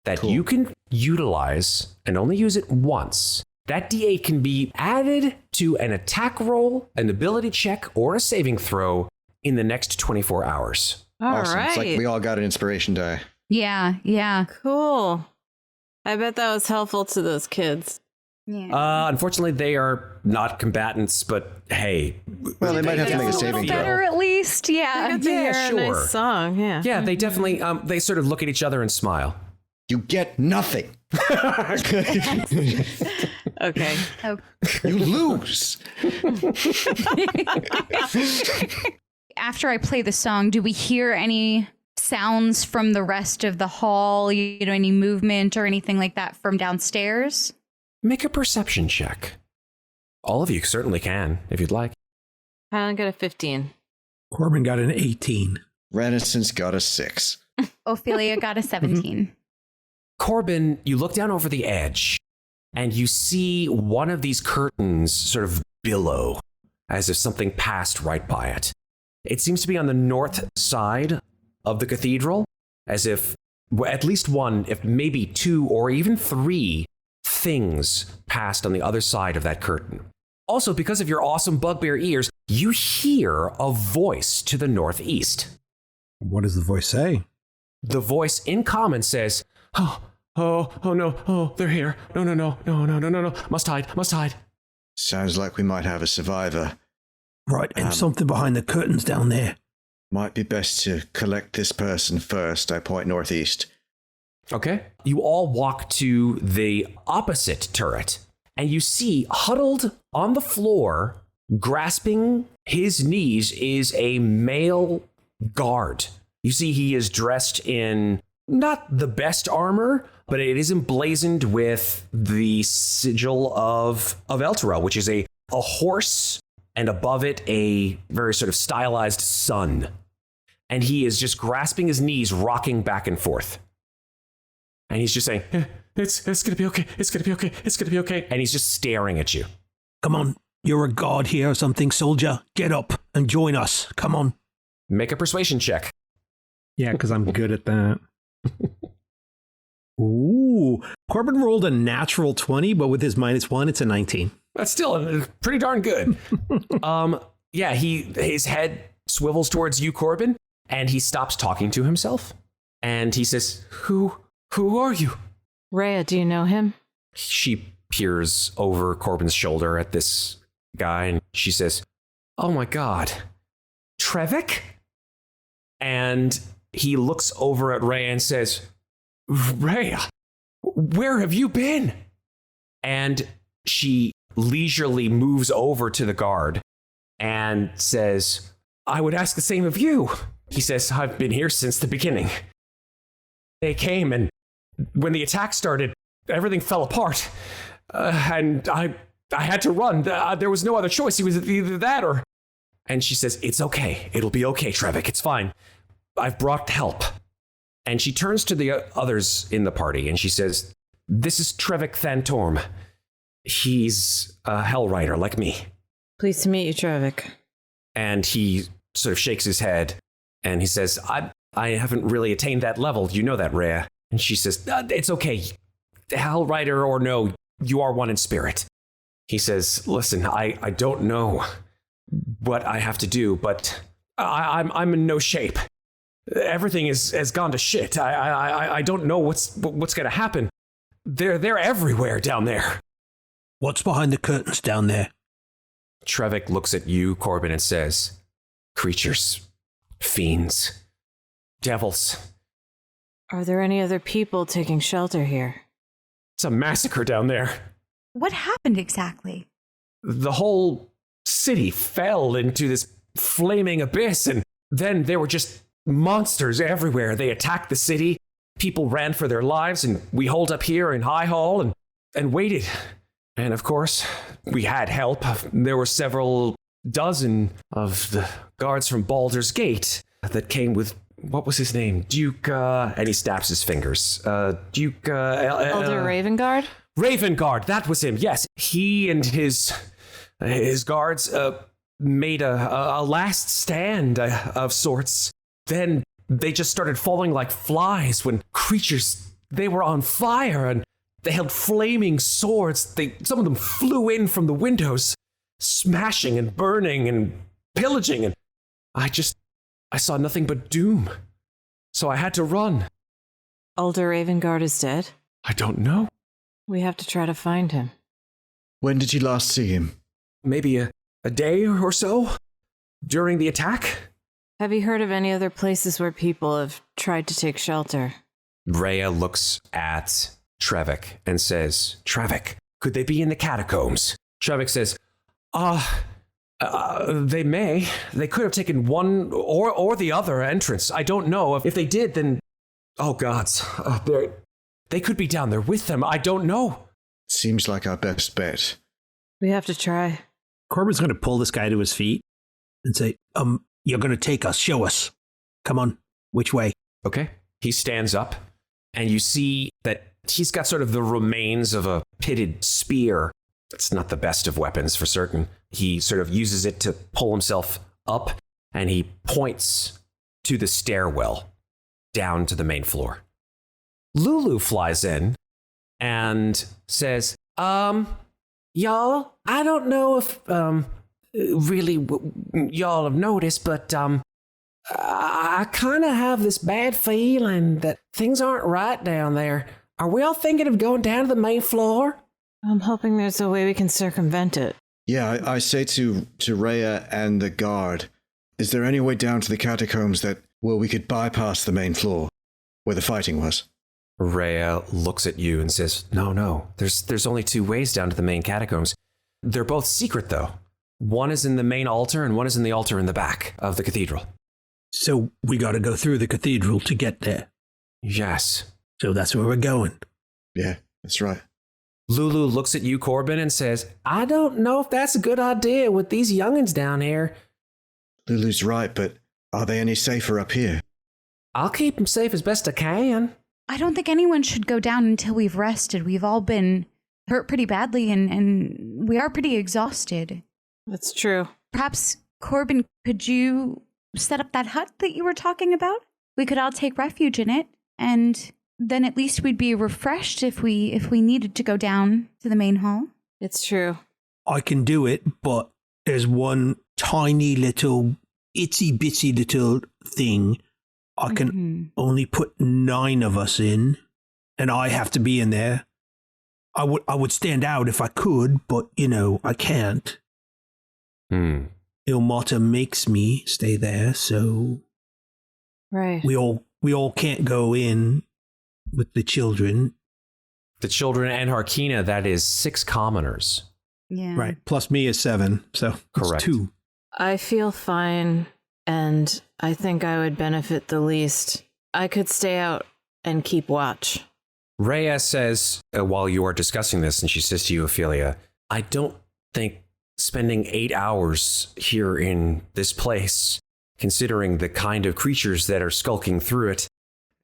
that you can utilize and only use it once. That D8 can be added to an attack roll, an ability check, or a saving throw in the next 24 hours. All Awesome. right. It's like we all got an inspiration die. Yeah. Cool. I bet that was helpful to those kids. Yeah. Unfortunately, they are not combatants, but hey. Well, they might have to make a saving throw. Better at least, yeah. I got to hear a sure. nice song, yeah. Yeah, they definitely, they sort of look at each other and smile. You get nothing. Okay. Oh. You lose. After I play the song, do we hear any sounds from the rest of the hall? Any movement or anything like that from downstairs? Make a perception check. All of you certainly can, if you'd like. Hylan got a 15. Corbin got an 18. Renascence got a 6. Ofelia got a 17. Corbin, you look down over the edge and you see one of these curtains sort of billow as if something passed right by it. It seems to be on the north side of the cathedral, as if at least one, if maybe two or even three things passed on the other side of that curtain. Also, because of your awesome bugbear ears, you hear a voice to the northeast. What does the voice say? The voice in common says, oh no, they're here. No, must hide. Sounds like we might have a survivor. Right, and something behind the curtains down there. Might be best to collect this person first. I point northeast. Okay. You all walk to the opposite turret, and you see huddled on the floor, grasping his knees, is a male guard. You see he is dressed in not the best armor, but it is emblazoned with the sigil of Elturel, which is a horse, and above it a very sort of stylized sun. And he is just grasping his knees, rocking back and forth. And he's just saying, it's gonna be okay, it's gonna be okay. And he's just staring at you. Come on, you're a guard here or something, soldier. Get up and join us. Come on. Make a persuasion check. Yeah, because I'm good at that. Ooh, Corbin rolled a natural 20, but with his -1, it's a 19. That's still pretty darn good. Yeah, his head swivels towards you, Corbin, and he stops talking to himself. And he says, Who are you? Reya, do you know him? She peers over Corbin's shoulder at this guy, and she says, oh my God, Trevik? And he looks over at Reya and says, Reya, where have you been? And she leisurely moves over to the guard and says, I would ask the same of you. He says, I've been here since the beginning. They came, and when the attack started, everything fell apart. And I had to run. There was no other choice. He was either that or... And she says, it's okay. It'll be okay, Trevik. It's fine. I've brought help. And she turns to the others in the party and she says, this is Trevik Thantorm. He's a hell rider like me. Pleased to meet you, Trevik. And he sort of shakes his head and he says, I haven't really attained that level. You know that, Reya. And she says, it's okay. Hell rider or no, you are one in spirit. He says, listen, I don't know what I have to do, but I'm in no shape. Everything has gone to shit. I don't know what's going to happen. They're everywhere down there. What's behind the curtains down there? Trevik looks at you, Corbin, and says, creatures, fiends, devils. Are there any other people taking shelter here? It's a massacre down there. What happened exactly? The whole city fell into this flaming abyss, and then there were just monsters everywhere. They attacked the city. People ran for their lives, and we holed up here in High Hall and waited. And of course, we had help. There were several dozen of the guards from Baldur's Gate that came with, what was his name? Duke, and he snaps his fingers. Duke, Elder Ravengard? Ravengard, that was him, yes. He and his guards made a last stand of sorts. Then they just started falling like flies when creatures, they were on fire and they held flaming swords. Some of them flew in from the windows, smashing and burning and pillaging. And I saw nothing but doom. So I had to run. Elder Ravengard is dead? I don't know. We have to try to find him. When did you last see him? Maybe a day or so during the attack. Have you heard of any other places where people have tried to take shelter? Reya looks at Trevik and says, Trevik, could they be in the catacombs? Trevik says, they may. They could have taken one or the other entrance. I don't know. If they did, then, oh gods, they could be down there with them. I don't know. Seems like our best bet. We have to try. Corbin's going to pull this guy to his feet and say, you're going to take us. Show us. Come on. Which way? Okay. He stands up, and you see that he's got sort of the remains of a pitted spear. It's not the best of weapons for certain. He sort of uses it to pull himself up, and he points to the stairwell down to the main floor. Lulu flies in and says, y'all, I don't know if really y'all have noticed, but I kind of have this bad feeling that things aren't right down there. Are we all thinking of going down to the main floor? I'm hoping there's a way we can circumvent it. Yeah, I say to Reya and the guard, is there any way down to the catacombs where we could bypass the main floor, where the fighting was? Reya looks at you and says, no, there's only two ways down to the main catacombs. They're both secret, though. One is in the main altar, and one is in the altar in the back of the cathedral. So we got to go through the cathedral to get there. Yes. So that's where we're going. Yeah, that's right. Lulu looks at you, Corbin, and says, I don't know if that's a good idea with these youngins down here. Lulu's right, but are they any safer up here? I'll keep them safe as best I can. I don't think anyone should go down until we've rested. We've all been hurt pretty badly, and we are pretty exhausted. That's true. Perhaps, Corbin, could you set up that hut that you were talking about? We could all take refuge in it, and then at least we'd be refreshed if we needed to go down to the main hall. It's true. I can do it, but there's one tiny little, itsy bitsy little thing. I can only put 9 of us in, and I have to be in there. I would stand out if I could, but, I can't. Ilmata makes me stay there, so right. We all can't go in with the children. The children and Harkeena, that is 6 commoners. Yeah. Right. Plus me is 7, so correct. 2. I feel fine, and I think I would benefit the least. I could stay out and keep watch. Reya says, while you are discussing this, and she says to you, Ofelia, I don't think spending 8 hours here in this place, considering the kind of creatures that are skulking through it,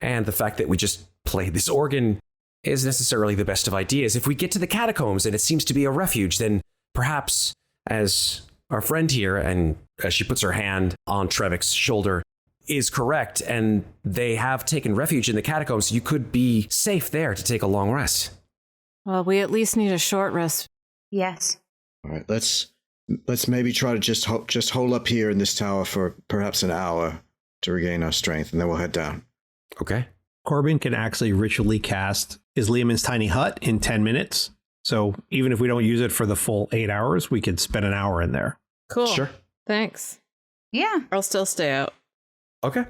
and the fact that we just played this organ, is necessarily the best of ideas. If we get to the catacombs and it seems to be a refuge, then perhaps, as our friend here, and as she puts her hand on Trevik's shoulder, is correct, and they have taken refuge in the catacombs, you could be safe there to take a long rest. Well, we at least need a short rest. Yes. All right, let's maybe try to just hold up here in this tower for perhaps an hour to regain our strength, and then we'll head down. Okay. Corbin can actually ritually cast his Liamon's tiny hut in 10 minutes. So even if we don't use it for the full 8 hours, we could spend an hour in there. Cool. Sure. Thanks. Yeah. I'll still stay out. Okay.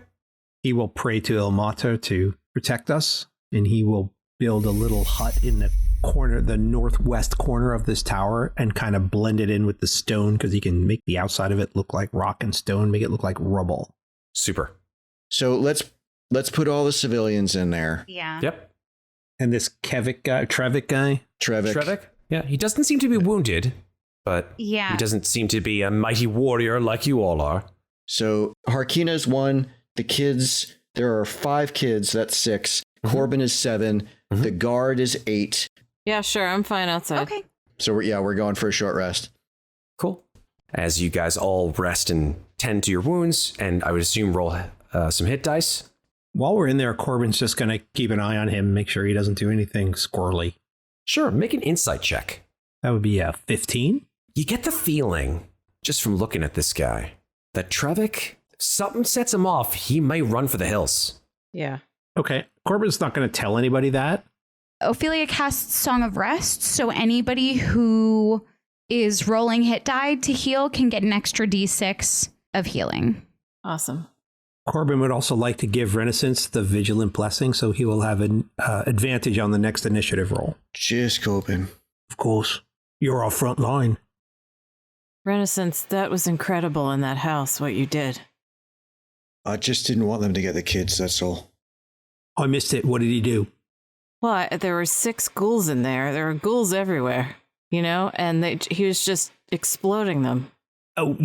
He will pray to Ilmater to protect us, and he will build a little hut in the corner, the northwest corner of this tower, and kind of blend it in with the stone because he can make the outside of it look like rock and stone, make it look like rubble. Super. So let's put all the civilians in there. Yeah. Yep. And this Trevick guy. Trevik. Yeah, he doesn't seem to be wounded, but he doesn't seem to be a mighty warrior like you all are. So Harkeena's 1. The kids, there are 5 kids. That's 6. Corbin is 7. The guard is 8. Yeah, sure. I'm fine outside. Okay. So we're going for a short rest. Cool. As you guys all rest and tend to your wounds, and I would assume roll some hit dice. While we're in there, Corbin's just going to keep an eye on him, make sure he doesn't do anything squirrely. Sure, make an insight check. That would be a 15. You get the feeling, just from looking at this guy, that Trevik, if something sets him off, he may run for the hills. Yeah. Okay. Corbin's not going to tell anybody that. Ofelia casts Song of Rest, so anybody who is rolling hit die to heal can get an extra d6 of healing. Awesome. Corbin would also like to give Renascence the Vigilant Blessing, so he will have an advantage on the next initiative roll. Cheers, Corbin. Of course. You're our front line. Renascence, that was incredible in that house, what you did. I just didn't want them to get the kids, that's all. I missed it. What did he do? Well, there were 6 ghouls in there. There were ghouls everywhere, and he was just exploding them. Oh,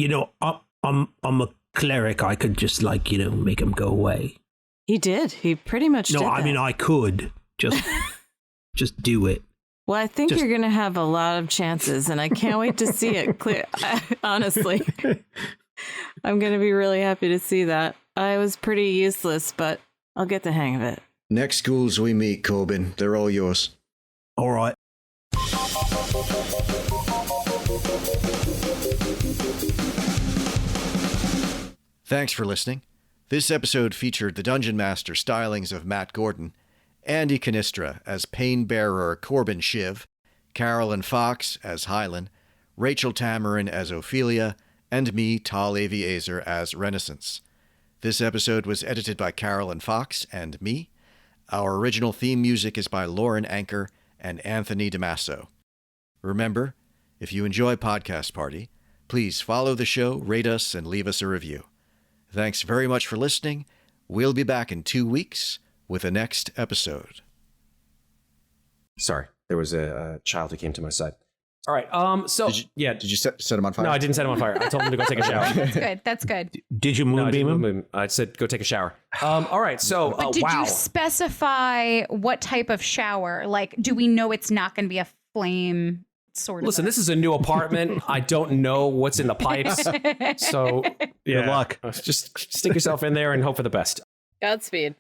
I'm a cleric. I could just make him go away. He did. He pretty much did. No, I mean, I could just do it. Well, I think you're going to have a lot of chances, and I can't wait to see it. Honestly, I'm going to be really happy to see that. I was pretty useless, but I'll get the hang of it. Next ghouls we meet, Corbin, they're all yours. All right. Thanks for listening. This episode featured the Dungeon Master stylings of Matt Gordon, Andy Cannistra as Painbearer Corbin Shiv, Carolyn Fox as Hylan, Rachel Tamarin as Ofelia, and me, Tal Aviezer, as Renascence. This episode was edited by Carolyn Fox and me. Our original theme music is by Lauren Anker and Anthony DiMasso. Remember, if you enjoy Podcast Party, please follow the show, rate us, and leave us a review. Thanks very much for listening. We'll be back in 2 weeks with the next episode. Sorry, there was a child who came to my side. All right, Did you set him on fire? No, I didn't set him on fire. I told him to go take a shower. That's good. Did you moonbeam him? I said go take a shower. All right, so But did you specify what type of shower? Like, do we know it's not going to be a flame sort of? Listen, this is a new apartment. I don't know what's in the pipes. So Good luck. Just stick yourself in there and hope for the best. Godspeed.